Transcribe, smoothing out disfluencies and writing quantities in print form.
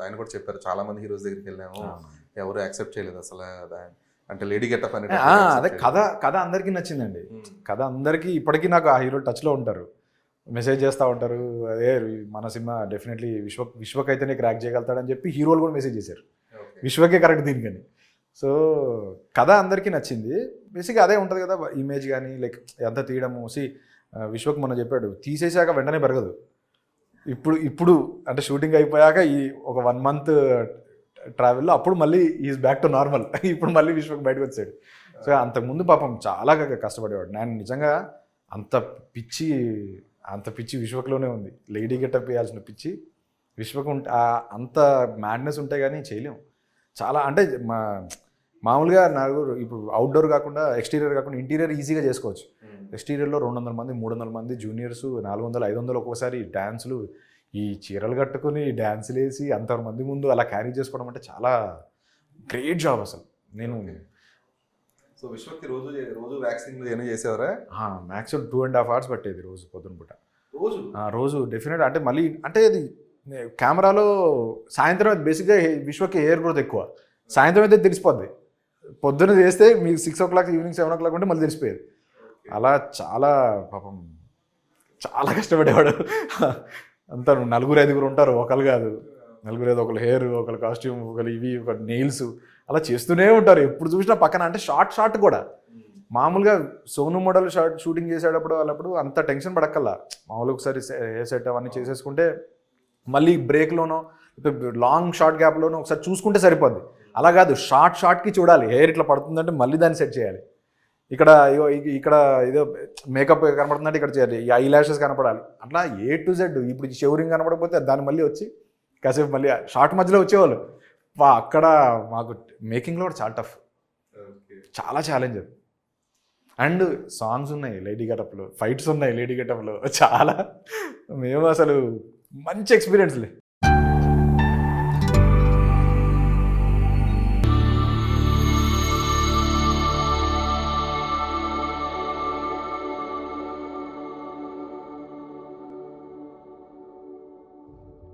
ఆయన కూడా చెప్పారు చాలా మంది హీరోస్ దగ్గరికి వెళ్ళాము, ఎవరు యాక్సెప్ట్ చేయలేదు అసలు. అంటే లేడీ గెటప్ అనేది అదే కథ అందరికీ నచ్చిందండి. కథ అందరికీ ఇప్పటికీ నాకు ఆ హీరో టచ్లో ఉంటారు, మెసేజ్ చేస్తూ ఉంటారు. అదే మన సినిమా డెఫినెట్లీ విశ్వకైతేనే క్రాక్ చేయగలుగుతాడని చెప్పి హీరోలు కూడా మెసేజ్ చేశారు, విశ్వకే కరెక్ట్ దీనికని. సో కథ అందరికీ నచ్చింది. బేసిక్గా అదే ఉంటుంది కదా ఇమేజ్ కానీ, లైక్ ఎంత తీయడము. విశ్వక్ మొన్న చెప్పాడు, తీసేసాక వెంటనే పెరగదు. ఇప్పుడు అంటే షూటింగ్ అయిపోయాక ఈ ఒక 1 month ట్రావెల్లో అప్పుడు మళ్ళీ ఈజ్ బ్యాక్ టు నార్మల్. ఇప్పుడు మళ్ళీ విశ్వక్ బయటకు వచ్చాడు. సో అంతకుముందు పాపం చాలా కష్టపడేవాడు. నేను నిజంగా అంత పిచ్చి విశ్వక్లోనే ఉంది. లేడీ గెటప్ వేయాల్సిన పిచ్చి విశ్వక్ అంత మ్యాడ్నెస్ ఉంటే కానీ చేయలేము. చాలా అంటే మామూలుగా నాకు ఇప్పుడు అవుట్డోర్ కాకుండా ఎక్స్టీరియర్ కాకుండా ఇంటీరియర్ ఈజీగా చేసుకోవచ్చు. ఎక్స్టీరియర్లో 200 మంది 300 మంది జూనియర్స్, 400 500 ఒక్కోసారి డ్యాన్సులు, ఈ చీరలు కట్టుకుని డ్యాన్సులు వేసి అంతమంది ముందు అలా క్యారీ చేసుకోవడం అంటే చాలా గ్రేట్ జాబ్ అసలు. నేను సో విశ్వక్కి రోజు వ్యాక్సిన్ ఏమైనా చేసేవారా? మ్యాక్సిమం 2.5 hours పట్టేది రోజు పొద్దున పూట. రోజు డెఫినెట్. అంటే మళ్ళీ అంటే అది కెమెరాలో సాయంత్రం బేసిక్గా విశ్వకి హెయిర్ గ్రోత్ ఎక్కువ, సాయంత్రం అయితే తెలిసిపోద్ది. పొద్దున్న చేస్తే మీకు 6 o'clock ఈవినింగ్ 7 o'clock ఉంటే మళ్ళీ తెలిసిపోయేది. అలా చాలా పాపం చాలా కష్టపడేవాడు. అంతా 4-5 ఉంటారు, ఒకరు కాదు 4-5, ఒకరు హెయిర్, ఒకరు కాస్ట్యూమ్, ఒకరు ఇవి, ఒక నెయిల్స్, అలా చేస్తూనే ఉంటారు ఎప్పుడు చూసినా పక్కన. అంటే షార్ట్ కూడా మామూలుగా సోను మోడల్ షూటింగ్ చేసేటప్పుడు వాళ్ళప్పుడు అంత టెన్షన్ పడక్కల్లా. మామూలుగా ఒకసారి హెయిర్ సెట్ అవన్నీ చేసేసుకుంటే మళ్ళీ బ్రేక్లోనో లాంగ్ షార్ట్ గ్యాప్లోనో ఒకసారి చూసుకుంటే సరిపోద్ది. అలా కాదు, షార్ట్కి చూడాలి. హెయిర్ ఇట్లా పడుతుందంటే మళ్ళీ దాన్ని సెట్ చేయాలి. ఇక్కడ ఏదో మేకప్ కనపడుతుందంటే ఇక్కడ చేయాలి, ఈ ఐ ల్యాషెస్ కనపడాలి. అట్లా A to Z. ఇప్పుడు షెవరింగ్ కనపడకపోతే దాన్ని మళ్ళీ వచ్చి కాసేపు మళ్ళీ షార్ట్ మధ్యలో వచ్చేవాళ్ళు. అక్కడ మాకు మేకింగ్లో కూడా చాలా టఫ్, చాలా ఛాలెంజ్. అండ్ సాంగ్స్ ఉన్నాయి లేడీ గెటప్లో, ఫైట్స్ ఉన్నాయి లేడీ గెటప్లో, చాలా మేము అసలు మంచి ఎక్స్పీరియన్స్లే.